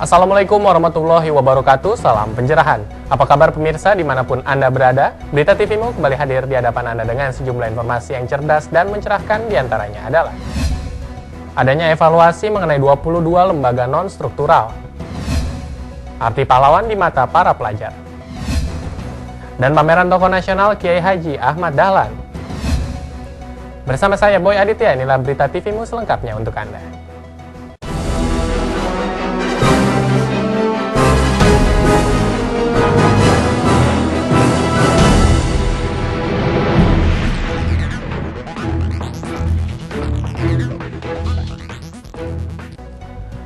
Assalamualaikum warahmatullahi wabarakatuh, salam pencerahan. Apa kabar pemirsa dimanapun Anda berada? Berita TVMU kembali hadir di hadapan Anda dengan sejumlah informasi yang cerdas dan mencerahkan, diantaranya adalah adanya evaluasi mengenai 22 lembaga non-struktural, arti pahlawan di mata para pelajar, dan pameran tokoh nasional Kiai Haji Ahmad Dahlan. Bersama saya Boy Aditya, inilah berita TVMU selengkapnya untuk Anda.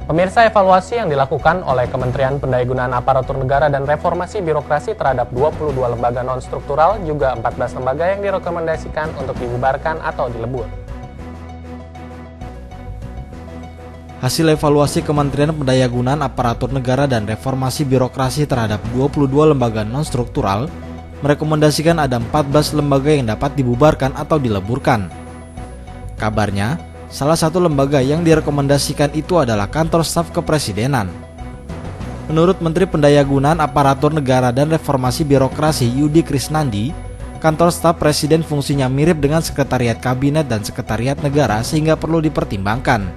Pemirsa, evaluasi yang dilakukan oleh Kementerian Pendayagunaan Aparatur Negara dan Reformasi Birokrasi terhadap 22 lembaga non-struktural, juga 14 lembaga yang direkomendasikan untuk dibubarkan atau dilebur. Hasil evaluasi Kementerian Pendayagunaan Aparatur Negara dan Reformasi Birokrasi terhadap 22 lembaga non-struktural merekomendasikan ada 14 lembaga yang dapat dibubarkan atau dileburkan. Kabarnya, salah satu lembaga yang direkomendasikan itu adalah Kantor Staf Kepresidenan. Menurut Menteri Pendayagunaan Aparatur Negara dan Reformasi Birokrasi Yudi Krisnandi, Kantor Staf Presiden fungsinya mirip dengan Sekretariat Kabinet dan Sekretariat Negara sehingga perlu dipertimbangkan.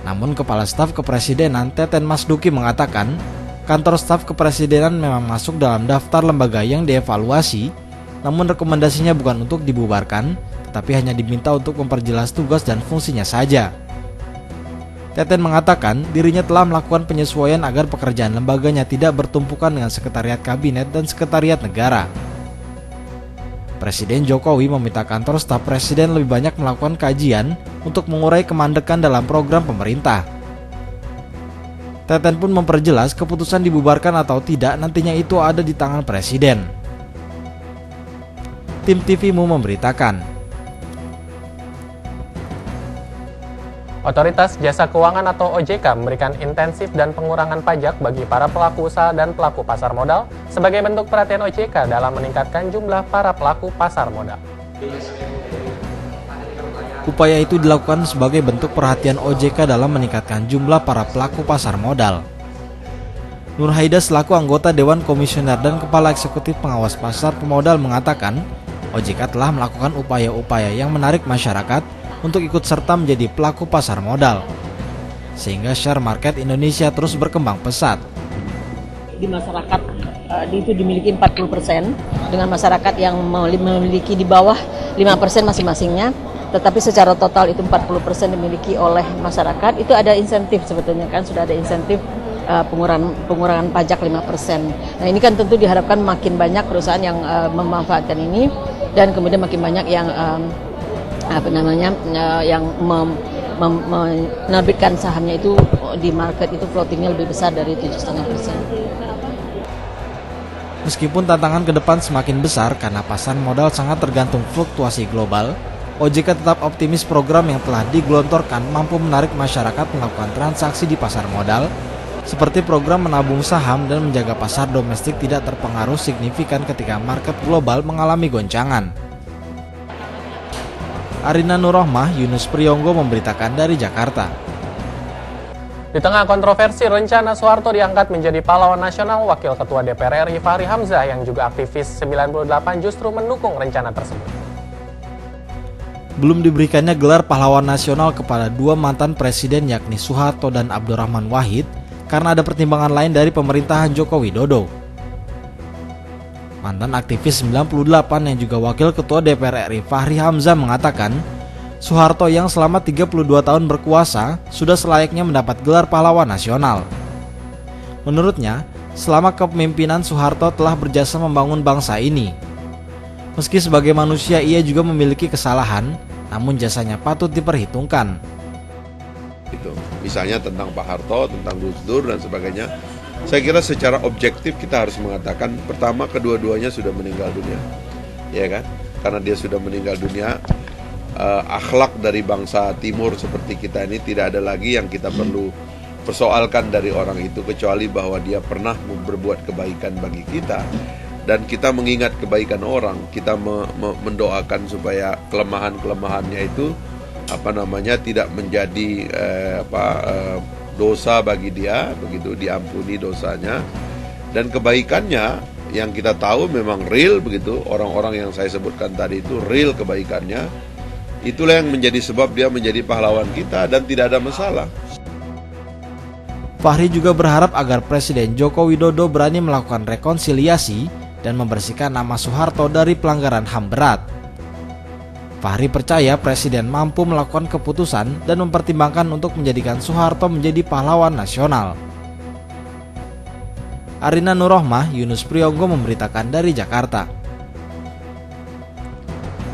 Namun Kepala Staf Kepresidenan Teten Masduki mengatakan, Kantor Staf Kepresidenan memang masuk dalam daftar lembaga yang dievaluasi, namun rekomendasinya bukan untuk dibubarkan, tapi hanya diminta untuk memperjelas tugas dan fungsinya saja. Teten mengatakan dirinya telah melakukan penyesuaian agar pekerjaan lembaganya tidak bertumpukan dengan Sekretariat Kabinet dan Sekretariat Negara. Presiden Jokowi meminta Kantor Staf Presiden lebih banyak melakukan kajian untuk mengurai kemandekan dalam program pemerintah. Teten pun memperjelas keputusan dibubarkan atau tidak nantinya itu ada di tangan Presiden. Tim TVMU memberitakan. Otoritas Jasa Keuangan atau OJK memberikan intensif dan pengurangan pajak bagi para pelaku usaha dan pelaku pasar modal sebagai bentuk perhatian OJK dalam meningkatkan jumlah para pelaku pasar modal. Upaya itu dilakukan sebagai bentuk perhatian OJK dalam meningkatkan jumlah para pelaku pasar modal. Nur Haida selaku anggota Dewan Komisioner dan Kepala Eksekutif Pengawas Pasar Pemodal mengatakan, OJK telah melakukan upaya-upaya yang menarik masyarakat untuk ikut serta menjadi pelaku pasar modal, sehingga share market Indonesia terus berkembang pesat. Di masyarakat itu dimiliki 40%, dengan masyarakat yang memiliki di bawah 5% masing-masingnya, tetapi secara total itu 40% dimiliki oleh masyarakat. Itu ada insentif sebetulnya kan, sudah ada insentif pengurangan pajak 5%. Nah ini kan tentu diharapkan makin banyak perusahaan yang memanfaatkan ini, dan kemudian makin banyak yang yang menerbitkan sahamnya itu di market itu floatingnya lebih besar dari 7,5%. Meskipun tantangan ke depan semakin besar karena pasar modal sangat tergantung fluktuasi global, OJK tetap optimis program yang telah digelontorkan mampu menarik masyarakat melakukan transaksi di pasar modal, seperti program menabung saham dan menjaga pasar domestik tidak terpengaruh signifikan ketika market global mengalami goncangan. Arina Nurrohmah, Yunus Priyonggo memberitakan dari Jakarta. Di tengah kontroversi rencana Soeharto diangkat menjadi pahlawan nasional, Wakil Ketua DPR RI Fahri Hamzah yang juga aktivis 98 justru mendukung rencana tersebut. Belum diberikannya gelar pahlawan nasional kepada dua mantan presiden yakni Soeharto dan Abdurrahman Wahid karena ada pertimbangan lain dari pemerintahan Joko Widodo. Mantan aktivis 98 yang juga Wakil Ketua DPR RI Fahri Hamzah mengatakan, Soeharto yang selama 32 tahun berkuasa sudah selayaknya mendapat gelar pahlawan nasional. Menurutnya, selama kepemimpinan Soeharto telah berjasa membangun bangsa ini. Meski sebagai manusia ia juga memiliki kesalahan, namun jasanya patut diperhitungkan. Misalnya tentang Pak Harto, tentang Gus Dur dan sebagainya. Saya kira secara objektif kita harus mengatakan, pertama kedua-duanya sudah meninggal dunia, ya kan? Karena dia sudah meninggal dunia, akhlak dari bangsa Timur seperti kita ini tidak ada lagi yang kita perlu persoalkan dari orang itu, kecuali bahwa dia pernah berbuat kebaikan bagi kita, dan kita mengingat kebaikan orang, kita mendoakan supaya kelemahan-kelemahannya itu tidak menjadi dosa bagi dia, begitu diampuni dosanya, dan kebaikannya yang kita tahu memang real begitu, orang-orang yang saya sebutkan tadi itu real kebaikannya, itulah yang menjadi sebab dia menjadi pahlawan kita dan tidak ada masalah. Fahri juga berharap agar Presiden Joko Widodo berani melakukan rekonsiliasi dan membersihkan nama Soeharto dari pelanggaran HAM berat. Fahri percaya Presiden mampu melakukan keputusan dan mempertimbangkan untuk menjadikan Soeharto menjadi pahlawan nasional. Arina Nurrohmah, Yunus Priyonggo memberitakan dari Jakarta.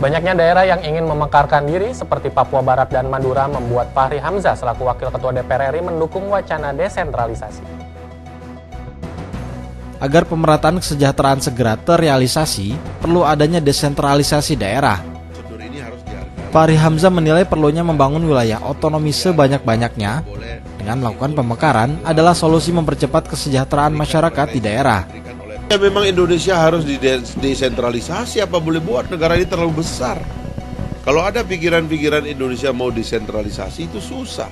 Banyaknya daerah yang ingin memekarkan diri seperti Papua Barat dan Madura membuat Fahri Hamzah selaku Wakil Ketua DPR RI mendukung wacana desentralisasi. Agar pemerataan kesejahteraan segera terrealisasi, perlu adanya desentralisasi daerah. Fahri Hamzah menilai perlunya membangun wilayah otonomi sebanyak-banyaknya dengan melakukan pemekaran adalah solusi mempercepat kesejahteraan masyarakat di daerah. Ya memang Indonesia harus desentralisasi, apa boleh buat, negara ini terlalu besar. Kalau ada pikiran-pikiran Indonesia mau desentralisasi itu susah.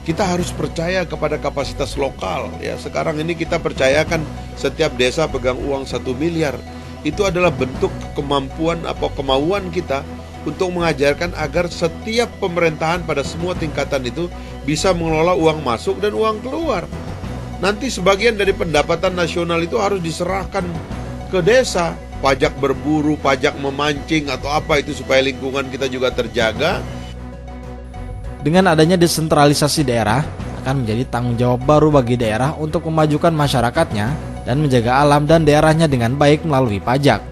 Kita harus percaya kepada kapasitas lokal. Ya, sekarang ini kita percayakan setiap desa pegang uang 1 miliar. Itu adalah bentuk kemampuan atau kemauan kita untuk mengajarkan agar setiap pemerintahan pada semua tingkatan itu bisa mengelola uang masuk dan uang keluar. Nanti sebagian dari pendapatan nasional itu harus diserahkan ke desa. Pajak berburu, pajak memancing atau apa itu supaya lingkungan kita juga terjaga. Dengan adanya desentralisasi daerah, akan menjadi tanggung jawab baru bagi daerah untuk memajukan masyarakatnya dan menjaga alam dan daerahnya dengan baik melalui pajak.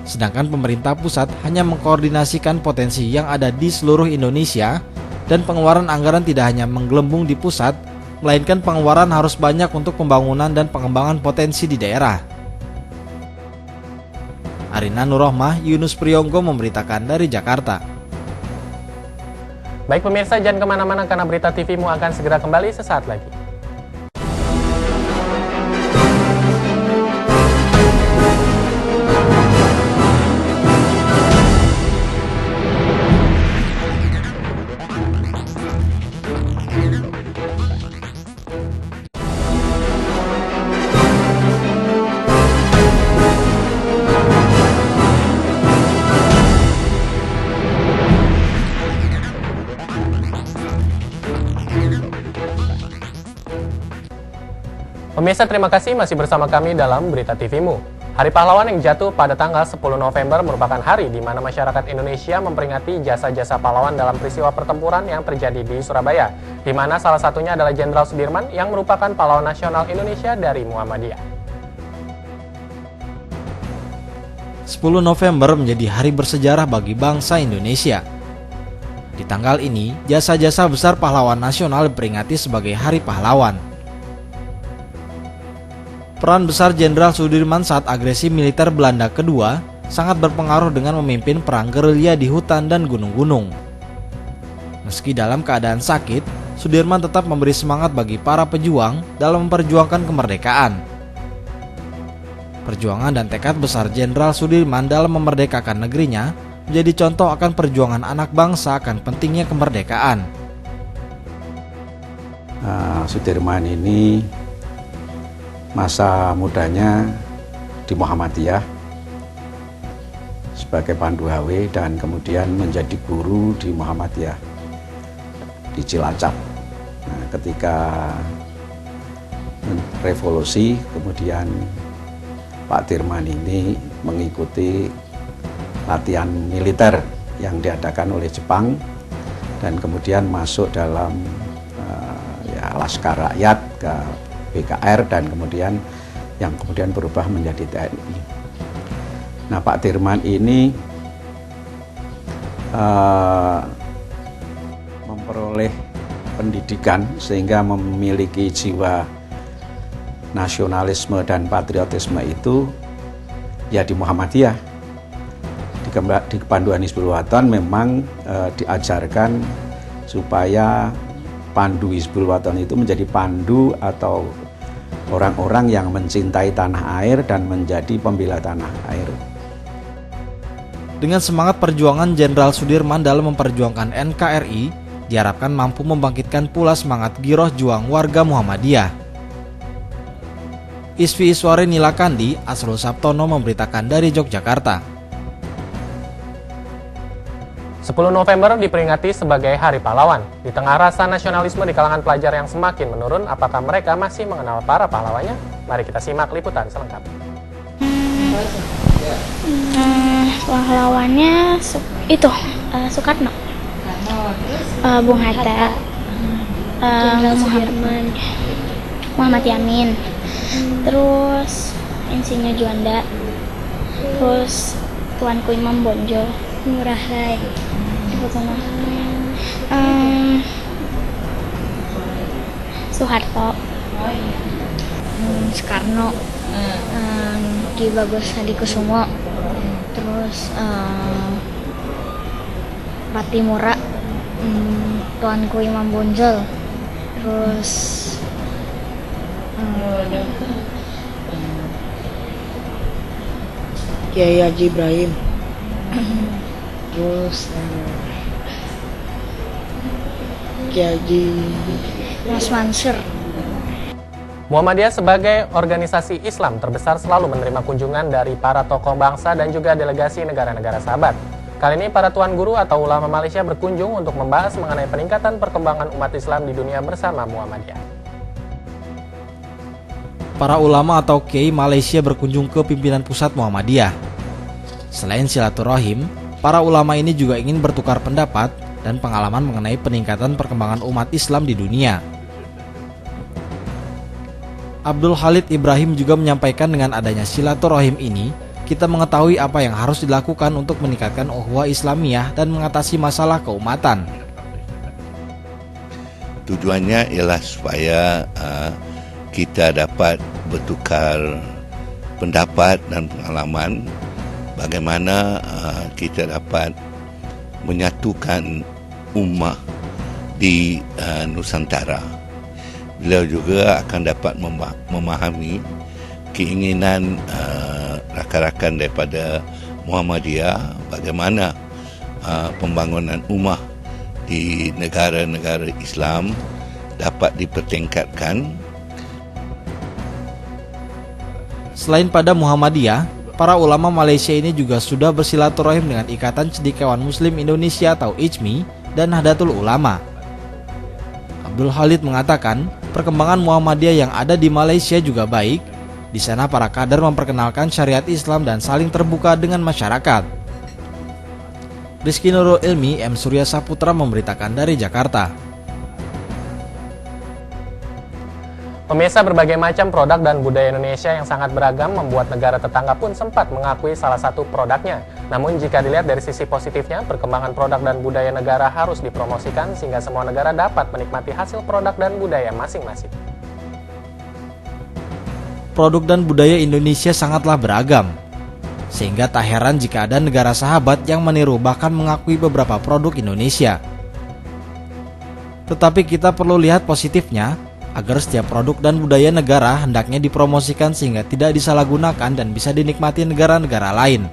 Sedangkan pemerintah pusat hanya mengkoordinasikan potensi yang ada di seluruh Indonesia dan pengeluaran anggaran tidak hanya menggelembung di pusat, melainkan pengeluaran harus banyak untuk pembangunan dan pengembangan potensi di daerah. Arina Nurrohmah, Yunus Priyonggo memberitakan dari Jakarta. Baik pemirsa, jangan kemana-mana karena Berita TV-mu akan segera kembali sesaat lagi. Pemirsa, terima kasih masih bersama kami dalam Berita TV-mu. Hari Pahlawan yang jatuh pada tanggal 10 November merupakan hari di mana masyarakat Indonesia memperingati jasa-jasa pahlawan dalam peristiwa pertempuran yang terjadi di Surabaya, di mana salah satunya adalah Jenderal Sudirman yang merupakan pahlawan nasional Indonesia dari Muhammadiyah. 10 November menjadi hari bersejarah bagi bangsa Indonesia. Di tanggal ini, jasa-jasa besar pahlawan nasional diperingati sebagai Hari Pahlawan. Peran besar Jenderal Sudirman saat agresi militer Belanda kedua sangat berpengaruh dengan memimpin perang gerilya di hutan dan gunung-gunung. Meski dalam keadaan sakit, Sudirman tetap memberi semangat bagi para pejuang dalam memperjuangkan kemerdekaan. Perjuangan dan tekad besar Jenderal Sudirman dalam memerdekakan negerinya menjadi contoh akan perjuangan anak bangsa akan pentingnya kemerdekaan. Sudirman ini masa mudanya di Muhammadiyah sebagai pandu HW dan kemudian menjadi guru di Muhammadiyah di Cilacap. Nah, ketika revolusi kemudian Pak Dirman ini mengikuti latihan militer yang diadakan oleh Jepang dan kemudian masuk dalam Laskar Rakyat ke BKR dan kemudian yang kemudian berubah menjadi TNI. Nah, Pak Dirman ini memperoleh pendidikan sehingga memiliki jiwa nasionalisme dan patriotisme itu ya di Muhammadiyah. Di Kepanduan Hizbul Wathan memang diajarkan supaya pandu Hizbul Wathan itu menjadi pandu atau orang-orang yang mencintai tanah air dan menjadi pembela tanah air. Dengan semangat perjuangan Jenderal Sudirman dalam memperjuangkan NKRI, diharapkan mampu membangkitkan pula semangat giroh juang warga Muhammadiyah. Isfi Iswari Nilakandi, Asrul Sabtono memberitakan dari Yogyakarta. 10 November diperingati sebagai Hari Pahlawan. Di tengah rasa nasionalisme di kalangan pelajar yang semakin menurun, apakah mereka masih mengenal para pahlawannya? Mari kita simak liputan selengkapnya. Pahlawannya Soekarno, Bung Hatta, Muhammad Yamin, terus Insinyur Juanda, terus Tuanku Imam Bonjol, Ngurah Rai, Soeharto, Soekarno, Ki Bagus Hadikusumo, terus Patimura, Tuanku Imam Bonjol, terus Kiai Haji Ibrahim, terus Kiai Haji Mas Mansur. Muhammadiyah sebagai organisasi Islam terbesar selalu menerima kunjungan dari para tokoh bangsa dan juga delegasi negara-negara sahabat. Kali ini para tuan guru atau ulama Malaysia berkunjung untuk membahas mengenai peningkatan perkembangan umat Islam di dunia bersama Muhammadiyah. Para ulama atau kiai Malaysia berkunjung ke pimpinan pusat Muhammadiyah. Selain silaturahim, para ulama ini juga ingin bertukar pendapat dan pengalaman mengenai peningkatan perkembangan umat Islam di dunia. Abdul Khalid Ibrahim juga menyampaikan dengan adanya silaturahim ini, kita mengetahui apa yang harus dilakukan untuk meningkatkan ukhuwah Islamiyah dan mengatasi masalah keumatan. Tujuannya ialah supaya kita dapat bertukar pendapat dan pengalaman bagaimana kita dapat menyatukan ummah di Nusantara. Beliau juga akan dapat memahami keinginan rakan-rakan daripada Muhammadiyah bagaimana pembangunan ummah di negara-negara Islam dapat dipertingkatkan. Selain pada Muhammadiyah, para ulama Malaysia ini juga sudah bersilaturahim dengan Ikatan Cendekiawan Muslim Indonesia atau ICMI dan Nahdlatul Ulama. Abdul Khalid mengatakan, perkembangan Muhammadiyah yang ada di Malaysia juga baik. Di sana para kader memperkenalkan syariat Islam dan saling terbuka dengan masyarakat. Rizky Nurul Ilmi, M. Surya Saputra memberitakan dari Jakarta. Pemirsa, berbagai macam produk dan budaya Indonesia yang sangat beragam membuat negara tetangga pun sempat mengakui salah satu produknya. Namun jika dilihat dari sisi positifnya, perkembangan produk dan budaya negara harus dipromosikan sehingga semua negara dapat menikmati hasil produk dan budaya masing-masing. Produk dan budaya Indonesia sangatlah beragam, sehingga tak heran jika ada negara sahabat yang meniru bahkan mengakui beberapa produk Indonesia. Tetapi kita perlu lihat positifnya, agar setiap produk dan budaya negara hendaknya dipromosikan sehingga tidak disalahgunakan dan bisa dinikmati negara-negara lain.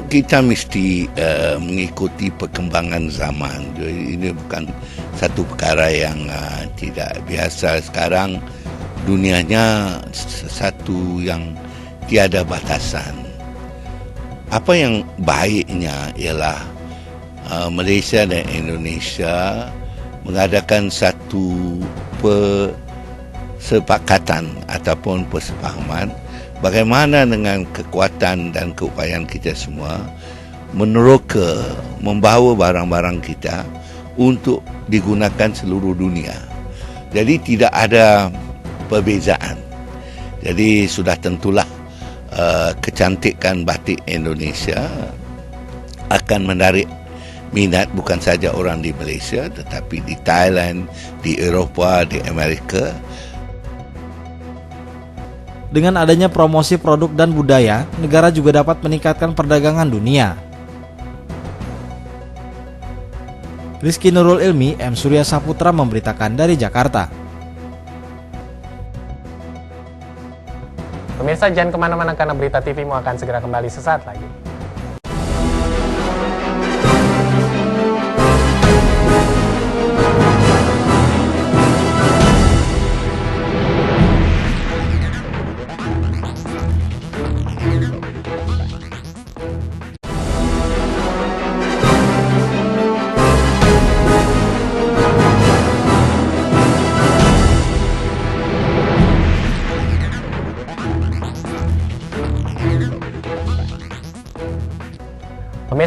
Kita mesti mengikuti perkembangan zaman. Ini bukan satu perkara yang tidak biasa. Sekarang dunianya satu yang tiada batasan. Apa yang baiknya ialah Malaysia dan Indonesia mengadakan satu persepakatan ataupun persepahaman bagaimana dengan kekuatan dan keupayaan kita semua meneroka membawa barang-barang kita untuk digunakan seluruh dunia. Jadi tidak ada perbezaan. Jadi sudah tentulah kecantikan batik Indonesia akan menarik minat bukan saja orang di Malaysia tetapi di Thailand, di Eropah, di Amerika. Dengan adanya promosi produk dan budaya, negara juga dapat meningkatkan perdagangan dunia. Rizky Nurul Ilmi, M. Surya Saputra memberitakan dari Jakarta. Pemirsa, jangan kemana-mana karena Berita TVmu akan segera kembali sesaat lagi.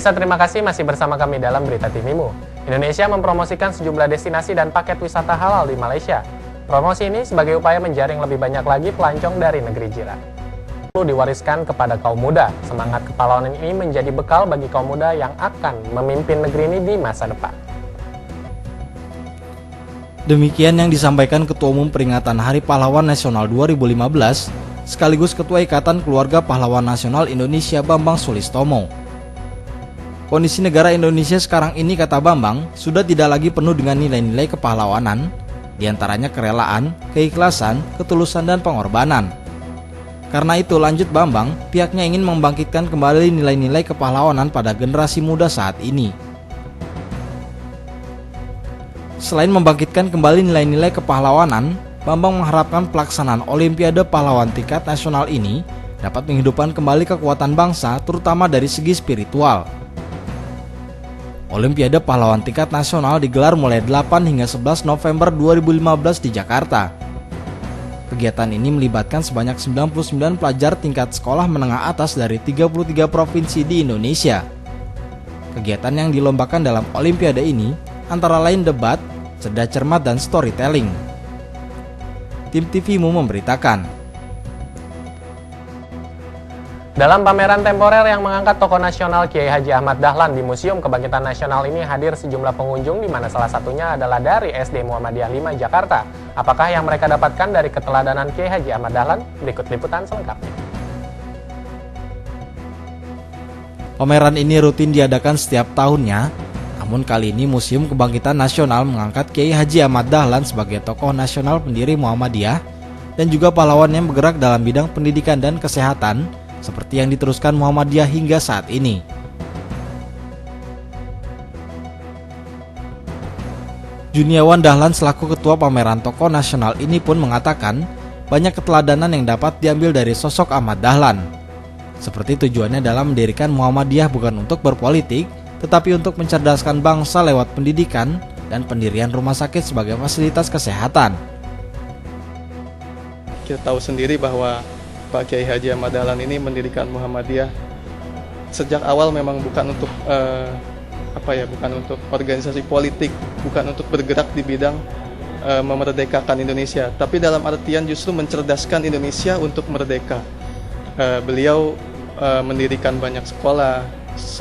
Pemirsa, terima kasih masih bersama kami dalam Berita TVMu. Indonesia mempromosikan sejumlah destinasi dan paket wisata halal di Malaysia. Promosi ini sebagai upaya menjaring lebih banyak lagi pelancong dari negeri jiran. Perlu diwariskan kepada kaum muda. Semangat kepahlawanan ini menjadi bekal bagi kaum muda yang akan memimpin negeri ini di masa depan. Demikian yang disampaikan Ketua Umum Peringatan Hari Pahlawan Nasional 2015, sekaligus Ketua Ikatan Keluarga Pahlawan Nasional Indonesia Bambang Sulistomo. Kondisi negara Indonesia sekarang ini, kata Bambang, sudah tidak lagi penuh dengan nilai-nilai kepahlawanan, diantaranya kerelaan, keikhlasan, ketulusan, dan pengorbanan. Karena itu, lanjut Bambang, pihaknya ingin membangkitkan kembali nilai-nilai kepahlawanan pada generasi muda saat ini. Selain membangkitkan kembali nilai-nilai kepahlawanan, Bambang mengharapkan pelaksanaan Olimpiade Pahlawan tingkat nasional ini dapat menghidupkan kembali kekuatan bangsa, terutama dari segi spiritual. Olimpiade Pahlawan tingkat nasional digelar mulai 8 hingga 11 November 2015 di Jakarta. Kegiatan ini melibatkan sebanyak 99 pelajar tingkat sekolah menengah atas dari 33 provinsi di Indonesia. Kegiatan yang dilombakan dalam Olimpiade ini antara lain debat, cerdas cermat, dan storytelling. Tim TVMu memberitakan. Dalam pameran temporer yang mengangkat tokoh nasional Kiai Haji Ahmad Dahlan di Museum Kebangkitan Nasional ini hadir sejumlah pengunjung, di mana salah satunya adalah dari SD Muhammadiyah 5 Jakarta. Apakah yang mereka dapatkan dari keteladanan Kiai Haji Ahmad Dahlan? Berikut liputan selengkapnya. Pameran ini rutin diadakan setiap tahunnya, namun kali ini Museum Kebangkitan Nasional mengangkat Kiai Haji Ahmad Dahlan sebagai tokoh nasional pendiri Muhammadiyah dan juga pahlawan yang bergerak dalam bidang pendidikan dan kesehatan, seperti yang diteruskan Muhammadiyah hingga saat ini. Juniawan Dahlan selaku ketua pameran tokoh nasional ini pun mengatakan banyak keteladanan yang dapat diambil dari sosok Ahmad Dahlan. Seperti tujuannya dalam mendirikan Muhammadiyah bukan untuk berpolitik, tetapi untuk mencerdaskan bangsa lewat pendidikan dan pendirian rumah sakit sebagai fasilitas kesehatan. Kita tahu sendiri bahwa Pak Kiai Haji Ahmad Dahlan ini mendirikan Muhammadiyah sejak awal memang bukan untuk bukan untuk organisasi politik, bukan untuk bergerak di bidang memerdekakan Indonesia, tapi dalam artian justru mencerdaskan Indonesia untuk merdeka. Beliau mendirikan banyak sekolah,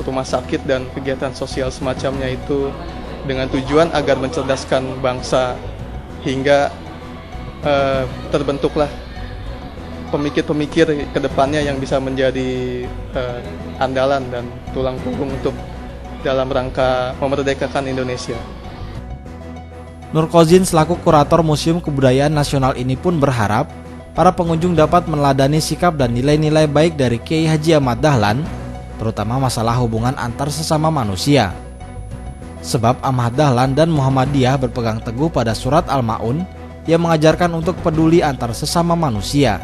rumah sakit, dan kegiatan sosial semacamnya itu dengan tujuan agar mencerdaskan bangsa hingga terbentuklah pemikir-pemikir ke depannya yang bisa menjadi andalan dan tulang punggung untuk dalam rangka memerdekakan Indonesia. Nur Kozin selaku kurator Museum Kebudayaan Nasional ini pun berharap para pengunjung dapat meneladani sikap dan nilai-nilai baik dari Kiai Haji Ahmad Dahlan, terutama masalah hubungan antar sesama manusia. Sebab Ahmad Dahlan dan Muhammadiyah berpegang teguh pada surat Al-Ma'un yang mengajarkan untuk peduli antar sesama manusia.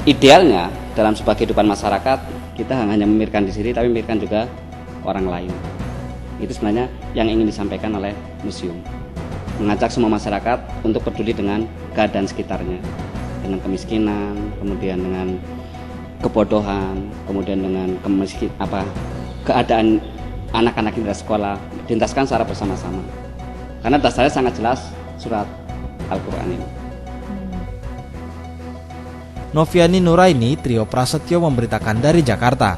Idealnya dalam sebuah kehidupan masyarakat, kita hanya memikirkan diri sendiri, tapi memikirkan juga orang lain. Itu sebenarnya yang ingin disampaikan oleh museum. Mengajak semua masyarakat untuk peduli dengan keadaan sekitarnya, dengan kemiskinan, kemudian dengan kebodohan, kemudian dengan keadaan anak-anak di sekolah, dituntaskan secara bersama-sama. Karena dasarnya sangat jelas surat Al-Quran ini. Noviani Nuraini, Trio Prasetyo memberitakan dari Jakarta.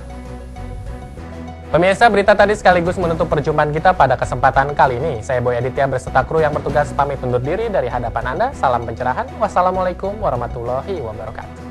Pemirsa, berita tadi sekaligus menutup perjumpaan kita pada kesempatan kali ini. Saya Boy Aditya beserta kru yang bertugas pamit undur diri dari hadapan Anda. Salam pencerahan. Wassalamualaikum warahmatullahi wabarakatuh.